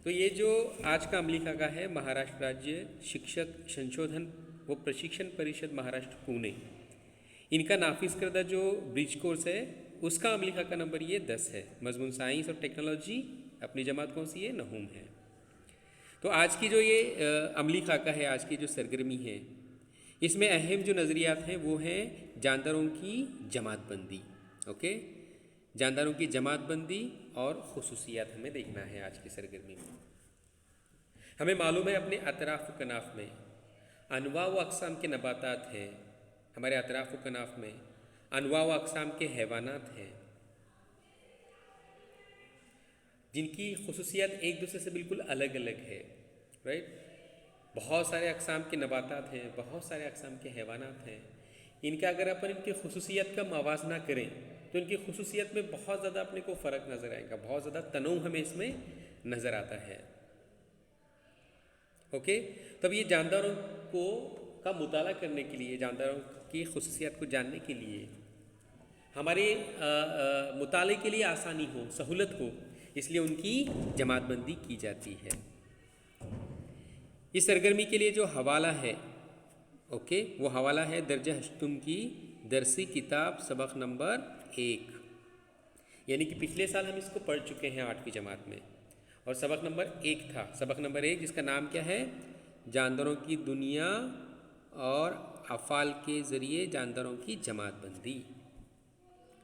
तो ये जो आज का अमलीका का है, महाराष्ट्र राज्य शिक्षक संशोधन व प्रशिक्षण परिषद महाराष्ट्र पुणे, इनका नाफिज करदा जो ब्रिज कोर्स है उसका अमलीका का नंबर ये 10 है। मजमून साइंस और टेक्नोलॉजी, अपनी जमात कौन सी है? नहूम है। तो आज की जो ये अमलीका का है, आज की जो सरगर्मी है, इसमें अहम जो नज़रियात हैं वो हैं जानदारों की जमातबंदी। ओके, जानदारों की जमातबंदी और खुसूसियात हमें देखना है आज की सरगर्मी में। हमें मालूम है अपने अतराफ़ कनाफ में अनवा व अक़साम के नबातात हैं, हमारे अतराफ़ कनाफ में अनवा व अक़साम के हैवानात हैं जिनकी खुसूसियात एक दूसरे से बिल्कुल अलग अलग है। राइट, बहुत सारे अक़साम के नबातात हैं, बहुत सारे अक़साम के हैवानात हैं। इनका अगर अपन इनकी खुसूसियत का मवाजना करें तो इनकी खुसूसियत में बहुत ज़्यादा अपने को फ़र्क नज़र आएगा, बहुत ज़्यादा तनों हमें इसमें नज़र आता है। ओके, तब ये जानदारों को का मुताला करने के लिए, जानदारों की खुसूसियत को जानने के लिए, हमारे मुताले के लिए आसानी हो, सहूलत हो, इसलिए उनकी जमातबंदी की जाती है। इस सरगर्मी के लिए जो हवाला है, ओके, वो हवाला है दर्जा हश्तुम की दरसी किताब सबक नंबर 1, यानी कि पिछले साल हम इसको पढ़ चुके हैं 8वीं जमात में, और सबक नंबर 1 था। सबक नंबर 1 जिसका नाम क्या है? जानदारों की दुनिया और अफ़ाल के ज़रिए जानदारों की जमातबंदी।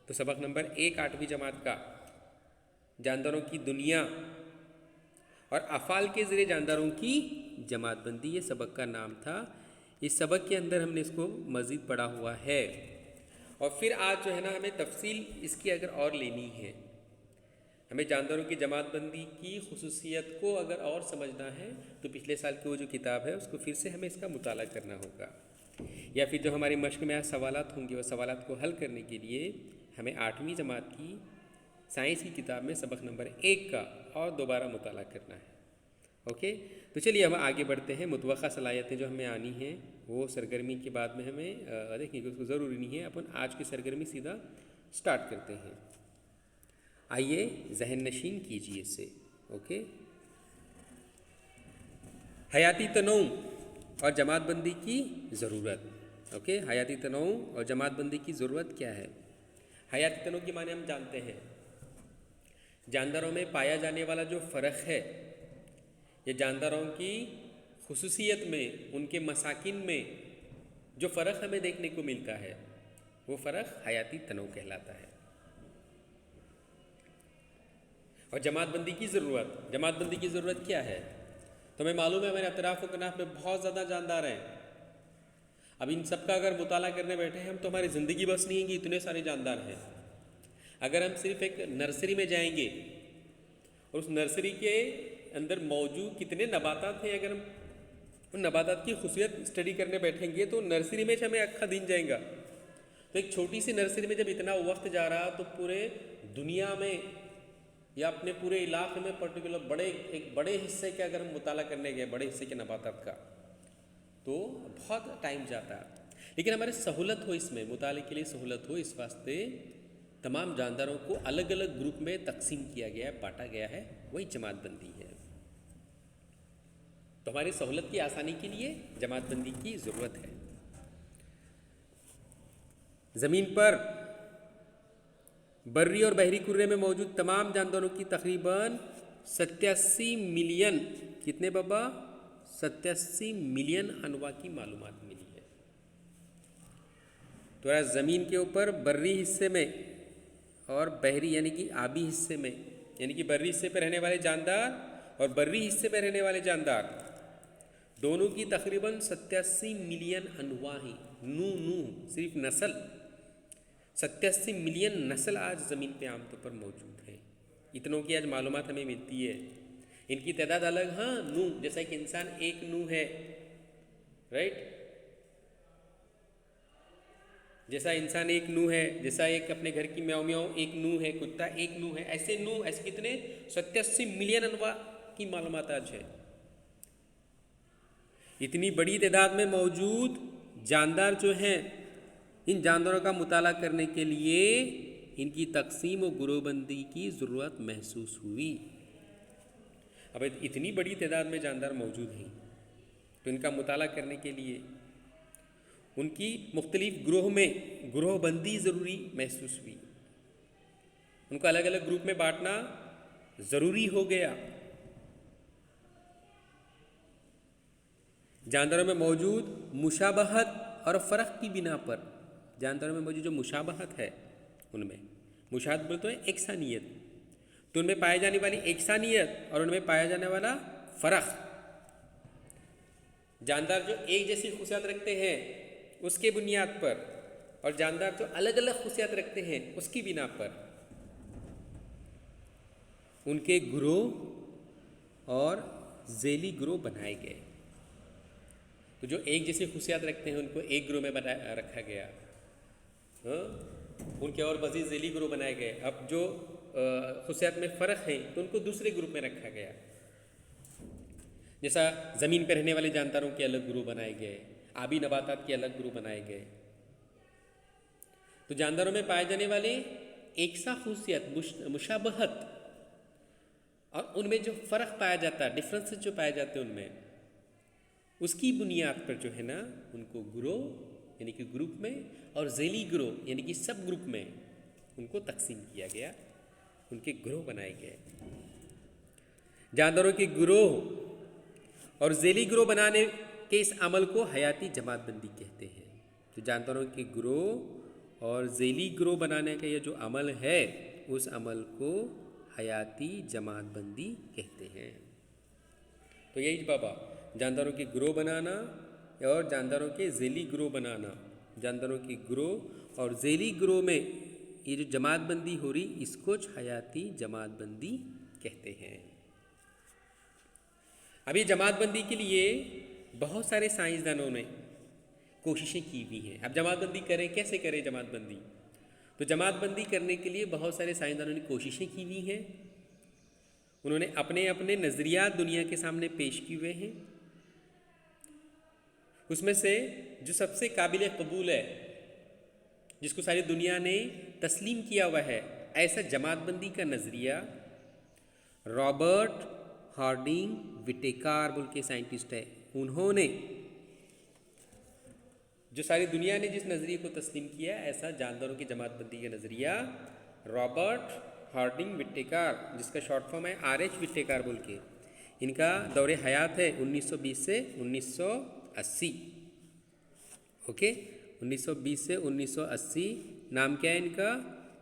तो सबक नंबर 1 8वीं जमात का जानदारों की दुनिया और अफ़ाल के ज़रिए जानदारों की जमातबंदी, ये सबक का नाम था। इस सबक के अंदर हमने इसको मज़ीद पढ़ा हुआ है, और फिर आज जो है ना हमें तफसील इसकी अगर और लेनी है, हमें जानदारों की जमातबंदी की खुसूसियत को अगर और समझना है तो पिछले साल की वो जो किताब है उसको फिर से हमें इसका मुताला करना होगा, या फिर जो हमारी मश्क में आज सवालात होंगे वो सवालात को हल करने के लिए हमें 8वीं जमात की साइंस की किताब में सबक नंबर 1 का और दोबारा मुताला करना है। ओके, तो चलिए हम आगे बढ़ते हैं। मुतवक्का सलाहियतें जो हमें आनी हैं वो सरगर्मी के बाद में हमें देखेंगे, उसको ज़रूरी नहीं है। अपन आज की सरगर्मी सीधा स्टार्ट करते हैं। आइए जहन नशीन कीजिए इससे। ओके, हयाती तनों और जमातबंदी की ज़रूरत। ओके, हयाती तनों और जमातबंदी की ज़रूरत क्या है? हयाती तनों के माने हम जानते हैं, जानदारों में पाया जाने वाला जो फ़र्क है, ये जानदारों की खुसूसियत में, उनके मसाकिन में जो फ़र्क हमें देखने को मिलता है वो फ़र्क हयाती तनों कहलाता है। और जमातबंदी की ज़रूरत, जमातबंदी की ज़रूरत क्या है? तो हमें मालूम है हमारे अतराफ़ कनाफ में बहुत ज़्यादा जानदार हैं। अब इन सब का अगर मुताला करने बैठे हम तो हमारी ज़िंदगी बस नहीं है कि इतने सारे जानदार हैं। अगर हम सिर्फ एक नर्सरी में जाएंगे और उस नर्सरी के अंदर मौजूद कितने नबातात हैं, अगर हम उन नबातात की खुशियत स्टडी करने बैठेंगे तो नर्सरी में हमें अक्खा दिन जाएगा। तो एक छोटी सी नर्सरी में जब इतना वक्त जा रहा तो पूरे दुनिया में या अपने पूरे इलाके में पर्टिकुलर एक बड़े हिस्से के अगर हम मुताला करने गए, बड़े हिस्से के नबातात का, तो बहुत टाइम जाता है। लेकिन हमारे सहूलत हो, इसमें मुताले के लिए सहूलत हो, इस वास्ते तमाम जानदारों को अलग अलग ग्रुप में तकसीम किया गया है, बांटा गया है, वही जमातबंदी है। तो हमारी सहूलत की आसानी के लिए जमातबंदी की ज़रूरत है। ज़मीन पर बर्री और बहरी कुर्रे में मौजूद तमाम जानदारों की तकरीबन 87 मिलियन, कितने बाबा? 87 मिलियन अनवा की मालूमात मिली है। तो ज़मीन के ऊपर बर्री हिस्से में और बहरी यानी कि आबी हिस्से में, यानी कि बर्री हिस्से पर रहने वाले जानदार और बर्री हिस्से में रहने वाले जानदार दोनों की तकरीबन 87 मिलियन अनवा ही, नू सिर्फ नस्ल, 87 मिलियन नस्ल आज ज़मीन पे आमतौर पर मौजूद है। इतनों की आज मालूमात हमें मिलती है। इनकी तादाद अलग, हाँ, नू, जैसा एक इंसान एक नू है, राइट, जैसा इंसान एक नू है, जैसा एक अपने घर की म्याऊ म्याऊ एक नू है, कुत्ता एक नू है, ऐसे नू, ऐसे कितने 87 मिलियन अनवा की मालूमात आज है। इतनी बड़ी तादाद में मौजूद जानदार जो हैं, इन जानदारों का मुताला करने के लिए इनकी तकसीम और गुरोबंदी की ज़रूरत महसूस हुई। अब इतनी बड़ी तादाद में जानदार मौजूद हैं, तो इनका मुताला करने के लिए उनकी मुख्तलिफ ग्रोह में ग्रोहबंदी ज़रूरी महसूस हुई। उनको अलग अलग ग्रुप में बांटना ज़रूरी हो गया। जानदारों में मौजूद मुशाबहत और फ़र्क की बिना पर, जानदारों में मौजूद जो मुशाबहत है, उनमें मुशाबहत बोलते हैं एकसानियत, तो उनमें पाए जाने वाली एकसानियत और उनमें पाया जाने वाला फ़र्क, जानदार जो एक जैसी खुशियात रखते हैं उसके बुनियाद पर और जानदार जो अलग अलग खुशियात रखते हैं उसकी बिना पर उनके ग्रोह और ज़ेली ग्रोह बनाए गए। तो जो एक जैसी खुशियात रखते हैं उनको एक ग्रोह में रखा गया, उनके और मज़ीद ज़ेली ग्रोह बनाए गए। अब जो खुशियात में फ़र्क है तो उनको दूसरे ग्रुप में रखा गया। जैसा ज़मीन पर रहने वाले जानदारों के अलग ग्रुप बनाए गए, आबी नबातात के अलग ग्रुप बनाए गए। तो जानदारों में पाए जाने वाले एक सा खुशियत मुशाबहत और उनमें जो फ़र्क पाया जाता है, डिफरेंसेस जो पाए जाते हैं उनमें, उसकी बुनियाद पर जो है ना उनको ग्रोह यानी कि ग्रुप में और ज़ेली ग्रोह यानी कि सब ग्रुप में उनको तकसीम किया गया, उनके ग्रोह बनाए गए। जानदारों के ग्रोह और ज़ेली ग्रोह बनाने के इस अमल को हयाती जमातबंदी कहते हैं। तो जानदारों के ग्रोह और ज़ेली ग्रोह बनाने का ये जो अमल है उस अमल को हयाती जमातबंदी कहते हैं। तो यही बाबा, जानदारों के ग्रोह बनाना और जानदारों के ज़ेली ग्रोह बनाना, जानदारों के ग्रोह और ज़ेली ग्रोह में ये जो जमातबंदी हो रही इसको हयाती जमातबंदी कहते हैं। अभी जमातबंदी के लिए बहुत सारे साइंसदानों ने कोशिशें की हुई हैं। अब जमातबंदी करें, कैसे करें जमातबंदी? तो जमातबंदी करने के लिए बहुत सारे साइंसदानों ने कोशिशें की हुई हैं। उन्होंने अपने अपने नज़रियात दुनिया के सामने पेश किए हुए हैं। उसमें से जो सबसे काबिल कबूल है, जिसको सारी दुनिया ने तस्लीम किया हुआ है ऐसा जमातबंदी का नज़रिया, रॉबर्ट हार्डिंग विटेकर बोल के साइंटिस्ट है, उन्होंने जो सारी दुनिया ने जिस नज़रिए को तस्लीम किया ऐसा जानदारों की जमातबंदी का नज़रिया, रॉबर्ट हार्डिंग विटेकर, जिसका शॉर्ट फॉर्म है RH विटेकर बोल के, इनका दौरे हयात है 1920 से 1980। ओके, 1920 से 1980। नाम क्या है इनका?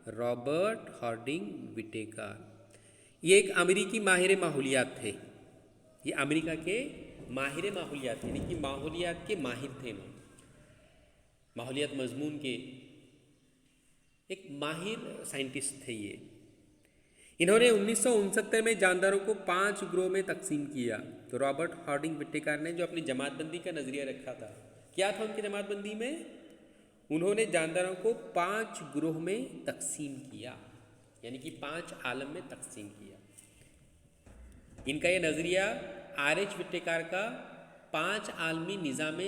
Robert Harding Whitaker. ये एक अमेरिकी माहिर माहौलियात थे। ये अमेरिका के माहिर माहौलियात यानी कि माहौलियात के माहिर थे। माहौलियात मजमून के एक माहिर साइंटिस्ट थे ये। इन्होंने 1969 में जानदारों को 5 ग्रोह में तकसीम किया। तो रॉबर्ट हार्डिंग विटेकर ने जो अपनी जमातबंदी का नज़रिया रखा था, क्या था उनकी जमातबंदी में? उन्होंने जानदारों को 5 ग्रोह में तकसीम किया, यानी कि 5 आलम में तकसीम किया। इनका ये नज़रिया RH विटेकर का 5 आलमी निज़ाम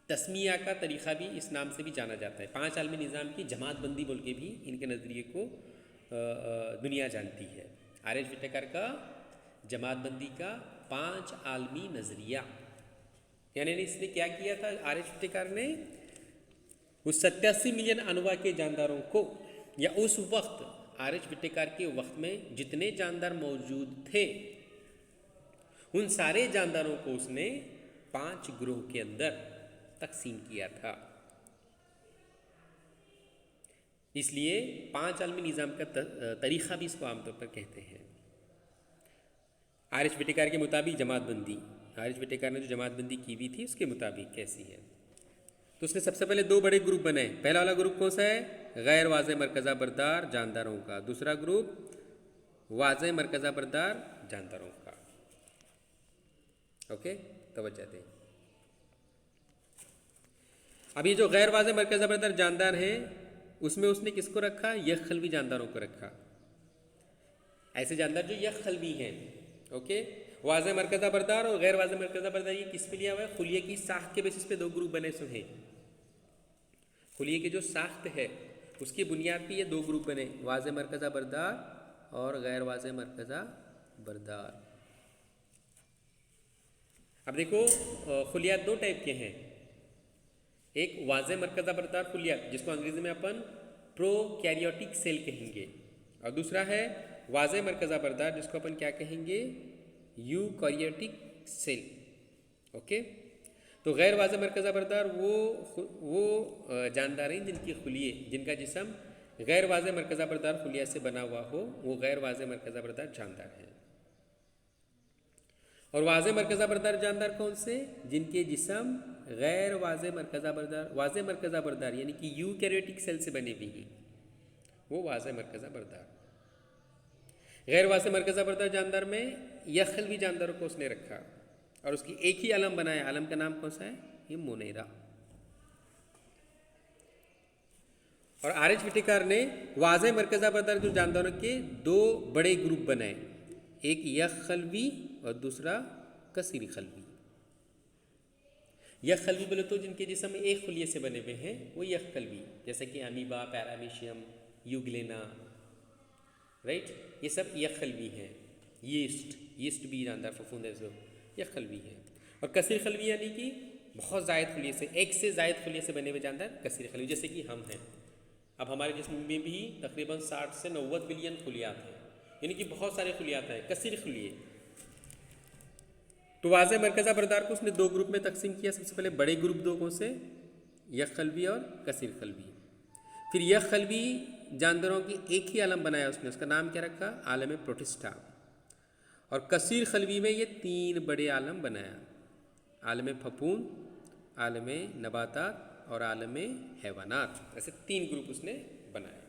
तस्मिया का तरीक़ा भी इस नाम से भी जाना जाता है। 5 आलमी निज़ाम की जमातबंदी बोल के भी इनके नज़रिए को दुनिया जानती है। RH विटेकर का जमातबंदी का 5 आलमी नज़रिया, यानी इसने क्या किया था? RH विटेकर ने उस 87 मिलियन अनवा के जानदारों को, या उस वक्त RH विटेकर के वक्त में जितने जानदार मौजूद थे उन सारे जानदारों को उसने 5 ग्रोह के अंदर तकसीम किया था। इसलिए 5 आलमी निज़ाम का तरीक़ा भी इसको आमतौर पर कहते हैं। RH विटेकर के मुताबिक जमातबंदी, RH विटेकर ने जो जमातबंदी की हुई थी उसके मुताबिक कैसी है? तो उसने सबसे पहले 2 बड़े ग्रुप बनाए। पहला वाला ग्रुप कौन सा है? गैर वाज़े मरकज़ा बरदार जानदारों का। दूसरा ग्रुप वाज़े मरकज़ा बरदार जानदारों का। ओके, तवज्जो दें। अब ये जो गैर वाज़े मरकज़ा बरदार जानदार हैं उसमें उसने किसको रखा? यक खलवी जानदारों को रखा। ऐसे जानदार जो यक खलवी हैं। ओके, वाज़े मरकज़ा बरदार और गैर वाज़े मरकज़ा बरदार ये किस पे लिया हुआ है? खुलिये की साख्त के बेसिस पे 2 ग्रुप बने सो हैं। खुलिये की जो साख्त है उसकी बुनियाद पे ये 2 ग्रुप बने, वाज़े मरकज़ा बरदार और गैर वाज़े मरकज़ा बरदार। अब देखो खुलियात दो टाइप के हैं, एक वाज़े मरकज़ा बरदार खुलियात जिसको अंग्रेजी में अपन प्रोकैरियोटिक सेल कहेंगे, और दूसरा है वाज़े मरकज़ा बरदार जिसको अपन क्या कहेंगे, यूकैरियोटिक सेल। ओके, तो गैर वाज़े मरकज़ा बरदार वो जानदार हैं जिनकी खुलिये, जिनका जिस्म गैर वाज़े मरकज़ा बरदार खुलिया से बना हुआ हो, वो गैर वाज़े मरकज़ा बरदार जानदार हैं। और वाज़े मरकज़ा बरदार जानदार कौन से, जिनके जिस्म गैर वाज़े मरकज़ा बरदार यानी कि यूकैरियोटिक सेल से बने हुए हैं, वो वाज़े मरकज़ा बरदार। गैर वाज़े मरकज़ा बरदार जानदार में यखलवी जानदारों को उसने रखा और उसकी एक ही आलम बनाया, आलम का नाम कौन सा है, ये मोनेरा। और आर.एच. व्हिटेकर ने वाज़े मरकज़ा बरदार जो जानदारों के दो बड़े ग्रुप बनाए, एक यखलवी और दूसरा कसीर खलवी। यखलवी बोले तो जिनके जिस्म एक खुलिये से बने हुए हैं वो यखलवी, जैसे कि अमीबा, पैरामीशियम, यूग्लेना, राइट, ये सब यखलवी हैं। यीस्ट भी जानदार फफूंद है जो यखलवी है। और कसीर खलवी यानी कि बहुत ज़ायद खुलिये से, एक से ज़ायद खुलिये से बने हुए जानदार कसीर खलवी, जैसे कि हम हैं। अब हमारे जिस्म में भी तकरीबन 60 से 90 बिलियन खुलियात हैं, यानी कि बहुत सारे खुलियात हैं, कसीर खुलिये। तो वाज़े मरकज़ा बरदार को उसने दो ग्रुप में तकसीम किया। सबसे पहले बड़े ग्रुप दो कौन से, यखलवी और कसीर खलवी। फिर यखलवी जानदारों की एक ही आलम बनाया उसने, उसका नाम क्या रखा, आलम प्रोटिस्टा। और कसीर खलवी में ये तीन बड़े आलम बनाया, आलम फफूंद, आलम नबातात और आलम हैवानात। ऐसे तीन ग्रुप उसने बनाए।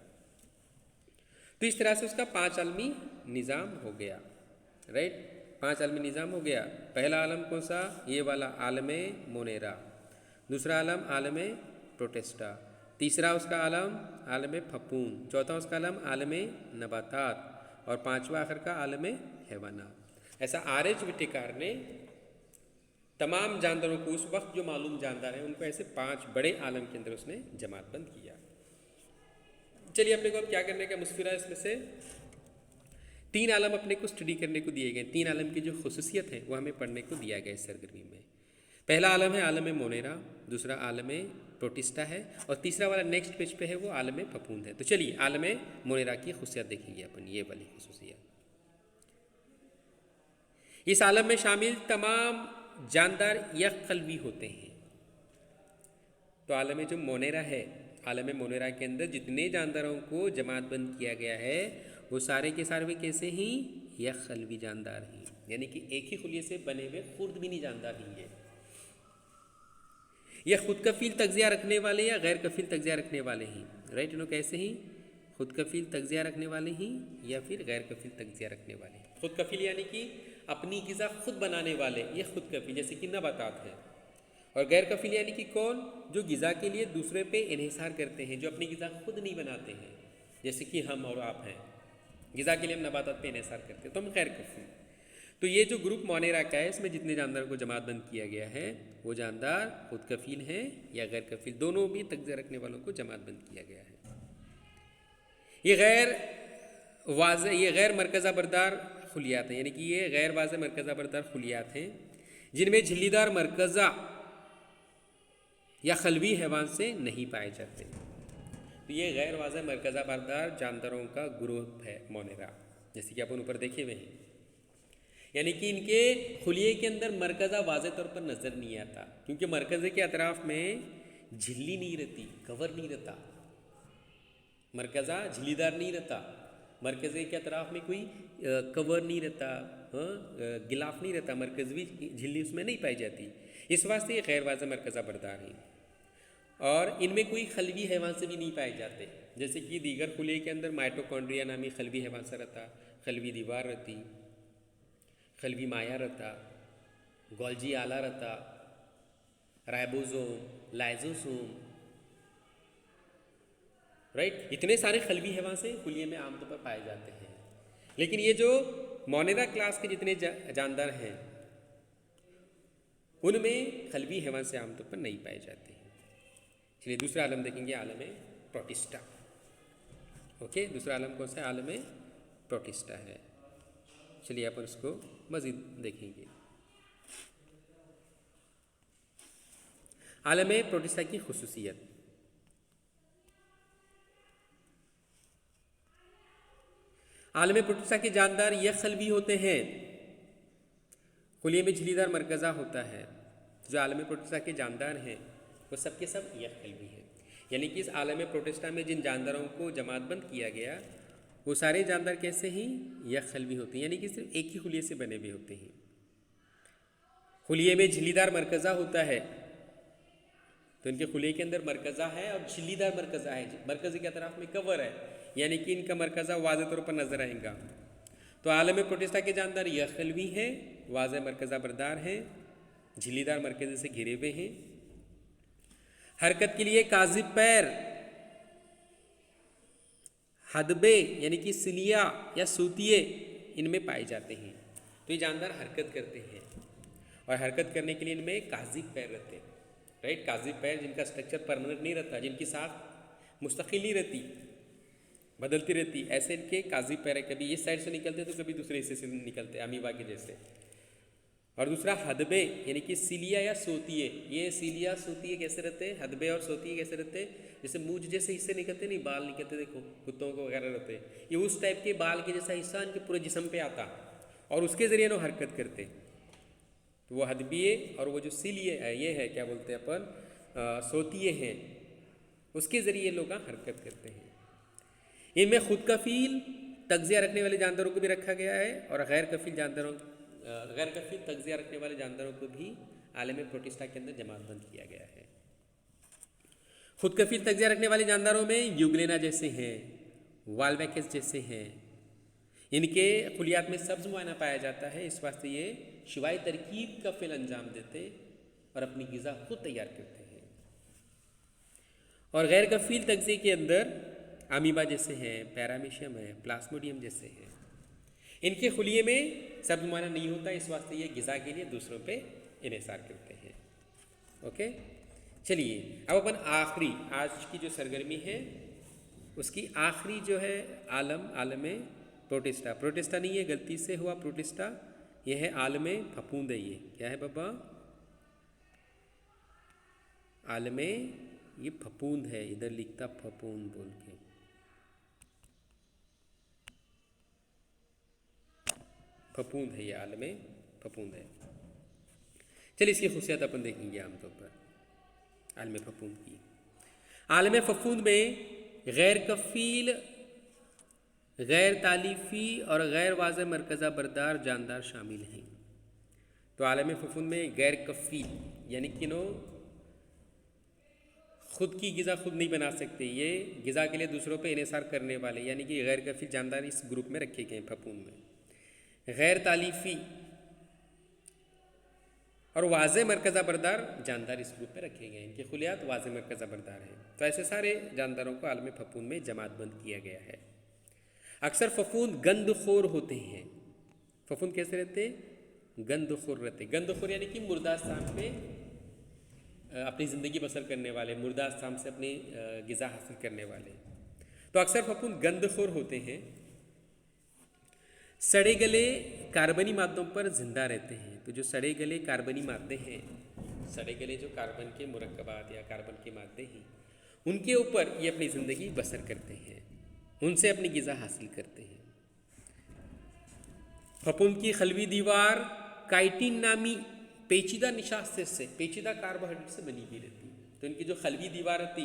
तो इस तरह से उसका 5 आलमी निज़ाम हो गया, राइट, 5 आलमी निज़ाम हो गया। पहला आलम कौन सा, ये वाला आलम मोनेरा, दूसरा आलम आलम प्रोटेस्टा, तीसरा उसका आलम आलम फफूंद, चौथा उसका आलम आलम नबातात और पांचवा आखिर का आलम हैवानात। ऐसा आर.एच. व्हिटेकर ने तमाम जानदारों को, उस वक्त जो मालूम जानदार हैं उनको ऐसे 5 बड़े आलम के अंदर उसने जमातबंद किया। चलिए अपने को अब क्या करने का मुस्फिरा, इसमें से 3 आलम अपने को स्टडी करने को दिए गए, 3 आलम की जो खुसूसियत है वो हमें पढ़ने को दिया गया इस सरगर्मी में। पहला आलम है आलम मोनेरा, दूसरा आलम प्रोटिस्टा है और तीसरा वाला नेक्स्ट पेज पे है वो आलम फफूंद है। तो चलिए आलम मोनेरा की खुसूसियत देखेंगे अपन, ये वाली खुसूसियत। इस आलम में शामिल तमाम जानदार यखलवी होते हैं। तो आलम जो मोनेरा है, आलम मोनेरा के अंदर जितने जानदारों को जमातबंद किया गया है वो सारे के सारे कैसे ही यखलवी जानदार ही, यानी कि एक ही खुलिये से बने हुए खुर्दबीनी जानदार ही है। यह खुद कफील तज्जिया रखने वाले या गैर कफील तज्जिया रखने वाले ही, राइट, इन्हों कैसे ही खुद कफील तज्जिया रखने वाले ही या फिर गैर कफील तज्जिया रखने वाले। खुद कफील यानी कि अपनी ग़िज़ा खुद बनाने वाले, ये खुद कफील जैसे कि नबातात है। और गैर कफील यानी कि कौन, जो ग़िज़ा के लिए दूसरे पे इन्हिसार करते हैं, जो अपनी ग़िज़ा खुद नहीं बनाते हैं, जैसे कि हम और आप हैं, ग़िज़ा के लिए हम नबातात पे इन्हिसार करते हैं, तो हम गैर कफील। तो ये जो ग्रुप मोनेरा का है इसमें जितने जानदारों को जमातबंद किया गया है वो जानदार खुद कफील हैं या गैर कफील, दोनों भी तज्जिया रखने वालों को जमातबंद किया गया है। ये गैर मरकज़ा बरदार खुलियात हैं, यानी कि ये गैर वाज़े मरकज़ा बरदार खुलियात हैं जिनमें झिल्लीदार मरकज़ा या खलवी हैवान से नहीं पाए जाते। तो ये गैर वाज़े मरकज़ा बरदार जानदारों का ग्रुप है मोनेरा, जैसे कि अपन ऊपर देखे हुए हैं। यानी कि इनके खुलिये के अंदर मरकज़ा वाज़े तौर पर नज़र नहीं आता, क्योंकि मरकज़े के अतराफ़ में झिल्ली नहीं रहती, कवर नहीं रहता, मरकज़ा झिल्लीदार नहीं रहता, मरकज़े के अतराफ़ में कोई कवर नहीं रहता, गिलाफ नहीं रहता, मरकज़वी झिल्ली उसमें नहीं पाई जाती। इस वास्ते ये गैर वाज़े मरकज़ा बरदार हैं और इनमें कोई खलवी हैवान से भी नहीं पाए जाते, जैसे कि दीगर खुलिये के अंदर माइटोकॉन्ड्रिया नामी खलवी हैवान सा रहता, खलवी दीवार रहती, खलवी माया रहता, गोल्जी आला रहता, राइबोसोम, लाइसोसोम, राइट, इतने सारे खलवी हैवान से खुलिये में आमतौर पर पाए जाते हैं। लेकिन ये जो मोनेरा क्लास के जितने जानदार हैं उनमें खलवी हैवान से आमतौर पर नहीं पाए जाते हैं। चलिए दूसरा आलम देखेंगे, आलम प्रोटिस्टा। ओके, दूसरा आलम कौन सा है, आलम प्रोटिस्टा है। चलिए अपन उसको मज़ीद देखेंगे। आलम प्रोटिस्टा की खुसूसियत। आलम प्रोटिस्टा के जानदार यह खलवी होते हैं, खुलिये में झिल्लीदार मरकज़ा होता है। जो आलम प्रोटिस्टा के जानदार हैं वो सब के सब यह खलवी हैं, यानी कि इस आलम प्रोटिस्टा में जिन जानदारों को जमातबंद किया गया वो सारे जानदार कैसे ही यह खलवी होते हैं, यानी कि सिर्फ एक ही खुलिये से बने हुए होते हैं। खुलिये में झिल्लीदार मरकज़ा होता है, तो इनके खुलिये के अंदर मरकज़ा है और झिल्लीदार मरकज़ा है, मरकज़े के अतराफ में कवर है, यानी कि इनका मरकज़ा वाज़ेह तौर पर नजर आएगा। तो आलम प्रोटिस्टा के जानदार यह खलवी हैं, वाज़ेह मरकज़ा बरदार हैं, झिल्लीदार मरकज़े से घिरे हुए हैं। हरकत के लिए काजिब पैर, हदबे यानी कि सिलिया या सूतिये इनमें पाए जाते हैं। तो ये जानदार हरकत करते हैं और हरकत करने के लिए इनमें काजिब पैर रहते हैं, राइट। काजिब पैर जिनका स्ट्रक्चर परमानेंट नहीं रहता, जिनकी साख मुस्तकिल नहीं रहती, बदलती रहती, ऐसे इनके काजिब पैर है, कभी इस साइड से निकलते तो कभी दूसरे हिस्से से निकलते, अमीबा के जैसे। और दूसरा हदबे यानी कि सिलिया या सोतिये, ये सिलिया सोतिये कैसे रहते हैं, हदबे और सोतिये कैसे रहते हैं, जैसे मूंछ जैसे हिस्से निकलते नहीं, बाल निकलते देखो कुत्तों को वगैरह रहते हैं, ये उस टाइप के बाल के जैसा हिस्सा इनके पूरे जिस्म पे आता और उसके ज़रिए वो हरकत करते। तो वो हदबिये और वो जो सिलिये है, ये है क्या बोलते हैं अपन, सोतिये हैं, उसके ज़रिए लोग हरकत करते हैं। इनमें खुद कफील तगज़िया रखने वाले जानदारों को भी रखा गया है और गैर कफील तगज़िया रखने वाले जानदारों को भी आलम प्रोटिस्टा के अंदर जमातबंद किया गया है। खुद कफील तगज़िया रखने वाले जानदारों में यूग्लेना जैसे हैं, वाल्वैकेस जैसे हैं, इनके खुलियात में सब्ज़ मुआयना पाया जाता है, इस वास्ते ये शिवाय तरकीब का फ़िल अंजाम देते और अपनी ग़िज़ा खुद तैयार करते हैं। और गैर कफील तगज़िये के अंदर अमीबा जैसे हैं, पैरामीशियम है, प्लास्मोडियम जैसे हैं, इनके खुलिये में सब्ज़ मुआयना नहीं होता, इस वास्ते ये ग़िज़ा के लिए दूसरों पे इन्हिसार करते हैं। ओके, चलिए अब अपन आखिरी आज की जो सरगर्मी है उसकी आखिरी जो है आलम प्रोटिस्टा, प्रोटिस्टा नहीं है, गलती से हुआ प्रोटिस्टा, यह है आलम फफूंद है। ये क्या है बाबा, आलम ये फफूंद है, इधर लिखता फफूंद बोल के, फफूंद है, ये आलम फफूंद है। चलिए इसकी खुशियात अपन देखेंगे आमतौर पर आलम फफूंद की। आलम फफूंद में गैर कफील, गैर तालीफ़ी और गैर वाज़े मरकज़ा बरदार जानदार शामिल हैं। तो आलम फफूंद में गैर कफील यानी कि नो खुद की ग़िज़ा खुद नहीं बना सकते, ये ग़िज़ा के लिए दूसरों पे इन्हिसार करने वाले, यानी कि गैर कफील जानदार इस ग्रुप में रखे गए हैं फफूंद में। गैर तालीफ़ी और वाज़े मरकज़ा बरदार जानदार इस ग्रुप में रखे गए हैं, इनके खुलियात वाज़े मरकज़ा बरदार हैं। तो ऐसे सारे जानदारों को आलम फफूंद में जमातबंद किया गया है। अक्सर फफूंद गंदखोर होते हैं। फफूंद कैसे रहते हैं, गंदखोर रहते हैं। गंदखोर यानी कि मुर्दास्तान में अपनी ज़िंदगी बसर करने वाले, मुर्दास्तान से अपनी ग़िज़ा हासिल करने वाले। तो अक्सर फफूंद गंदखोर होते हैं, सड़े गले कार्बनी मादों पर जिंदा रहते हैं। तो जो सड़े गले कार्बनी मादे हैं, सड़े गले जो कार्बन के मुरक्कबात या कार्बन के मादे हैं, उनके ऊपर ये अपनी ज़िंदगी बसर करते हैं, उनसे अपनी ग़िज़ा हासिल करते हैं। फफूंद की खलवी दीवार काइटिन नामी पेचीदा निशास्ते से, पेचीदा कार्बोहाइड्रेट से बनी हुई रहती। तो इनकी जो खलवी दीवार रहती,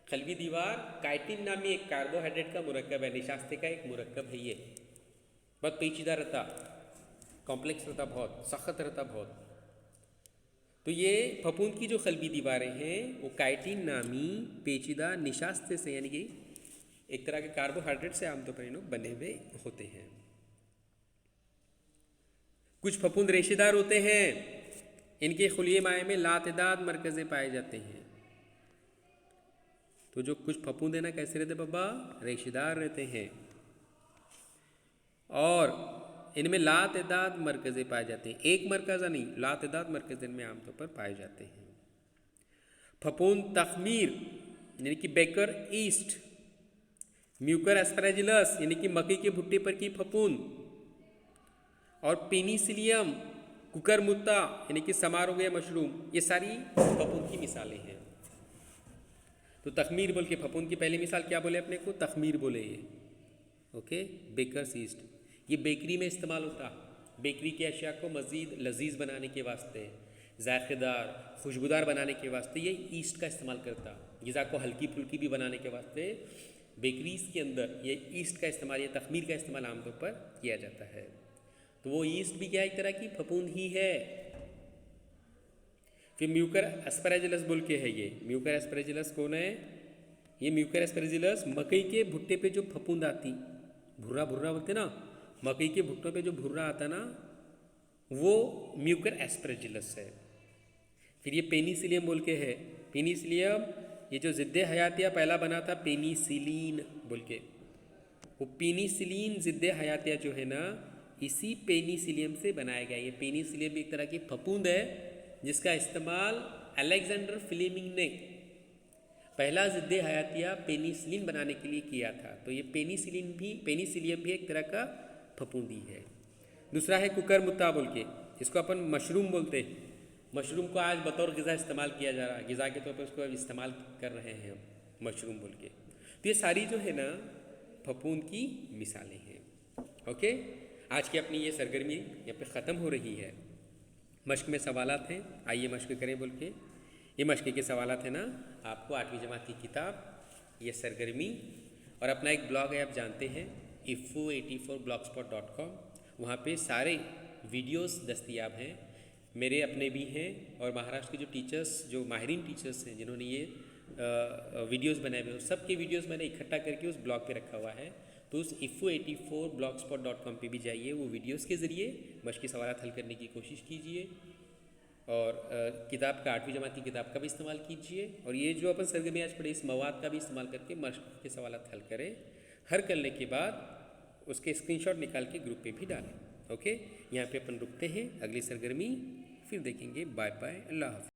खलवी दीवार काइटिन नामी एक कार्बोहाइड्रेट का मुरक्कब है, निशास्ते का एक मुरक्कब है। ये बहुत पेचीदा रहता, कॉम्प्लेक्स रहता, बहुत सख्त रहता बहुत। तो ये फफूंद की जो खलवी दीवारें हैं वो काइटिन नामी पेचीदा निशास्ते से, यानी कि एक तरह के कार्बोहाइड्रेट से आमतौर पर इन्हों बने हुए होते हैं। कुछ फफूंद रेशेदार होते हैं, इनके खुलिये माए में लातेदाद मरकज़े पाए जाते हैं। तो जो कुछ फफूंद है ना, कैसे रहते बाबा, रेशेदार रहते हैं और इनमें लातेदाद मरकज़े पाए जाते हैं। एक मरकज़ा नहीं, लातेदाद मरकज़े इनमें आमतौर पर पाए जाते हैं। फफूंद तखमीर यानी कि बेकर ईस्ट, म्यूकर एस्परेजिलस यानी कि मकई के भुट्टे पर की फफूंद और पेनिसिलियम कुकर मुत्ता यानी कि समारोह या मशरूम, ये सारी फफूंद की मिसालें हैं। तो तखमीर बोल के फफूंद की पहली मिसाल क्या बोले अपने को, तखमीर बोले ये। ओके, बेकर्स ईस्ट, ये बेकरी में इस्तेमाल होता, बेकरी की अशिया को मज़ीद लजीज बनाने के वास्ते, जायकेदार खुशबूदार बनाने के वास्ते ये ईस्ट का इस्तेमाल करता। ग़िज़ा को हल्की फुल्की भी बनाने के वास्ते बेकरीज़ के अंदर ये ईस्ट का इस्तेमाल, ये तखमीर का इस्तेमाल आमतौर पर किया जाता है। तो वो ईस्ट भी क्या एक तरह की फफूंद ही है। फिर म्यूकर एस्पैरागिलस बोल के है ये। म्यूकर एस्पैरागिलस कौन है, ये म्यूकर एस्पैरागिलस मकई के भुट्टे पे जो फफूंद आती, भुर्रा भुर्रा बोलते ना, मकई के भुट्टों पे जो भुर्रा आता ना, वो म्यूकर एस्पैरागिलस है। फिर ये पेनिसिलियम बोल के है। पेनिसिलियम ये जो ज़िद्दे हयातिया पहला बना था पेनिसिलिन बोल के, वो पेनिसिलिन ज़िद्दे हयातिया जो है ना, इसी पेनिसिलियम से बनाया गया। ये पेनिसिलियम भी एक तरह की फफूंद है जिसका इस्तेमाल अलेक्जेंडर फ्लेमिंग ने पहला ज़िद्दे हयातिया पेनिसिलिन बनाने के लिए किया था। तो ये पेनिसिलियम भी एक तरह का फफूंदी है। दूसरा है कुकर मुत्ता बोल के, इसको अपन मशरूम बोलते हैं। मशरूम को आज बतौर ग़िज़ा इस्तेमाल किया जा रहा है, ग़िज़ा के तौर पर उसको इस्तेमाल कर रहे हैं हम मशरूम बोल के। तो ये सारी जो है ना फफूंद की मिसालें हैं। ओके, आज की अपनी ये सरगर्मी यहाँ पे ख़त्म हो रही है। मश्क में सवालात हैं, आइए मश्क करें बोल के। ये मश्क के सवालात है ना, आपको 8वीं जमात की किताब, ये सरगर्मी, और अपना एक ब्लॉग है आप जानते हैं ifo84blogspot.com, वहाँ पे सारे वीडियोस दस्तयाब हैं, मेरे अपने भी हैं और महाराष्ट्र के जो टीचर्स, जो माहिरीन टीचर्स हैं जिन्होंने ये वीडियोस बनाए हुए, सब के वीडियोस मैंने इकट्ठा करके उस ब्लॉग पे रखा हुआ है। तो उस ifo84blogspot.com पे भी जाइए, वो वीडियोस के ज़रिए मश्क के सवालात हल करने की कोशिश कीजिए और किताब का 8वीं जमात की किताब का भी इस्तेमाल कीजिए, और ये जो अपन सरगर्मी आज पढ़े इस मवाद का भी इस्तेमाल करके मश्क के सवालात हल करें। हर करने के बाद उसके स्क्रीनशॉट निकाल के ग्रुप पे भी डालें। ओके, यहाँ पे अपन रुकते हैं, अगली सरगर्मी फिर देखेंगे। बाय बाय, अल्लाह हाफ़िज़।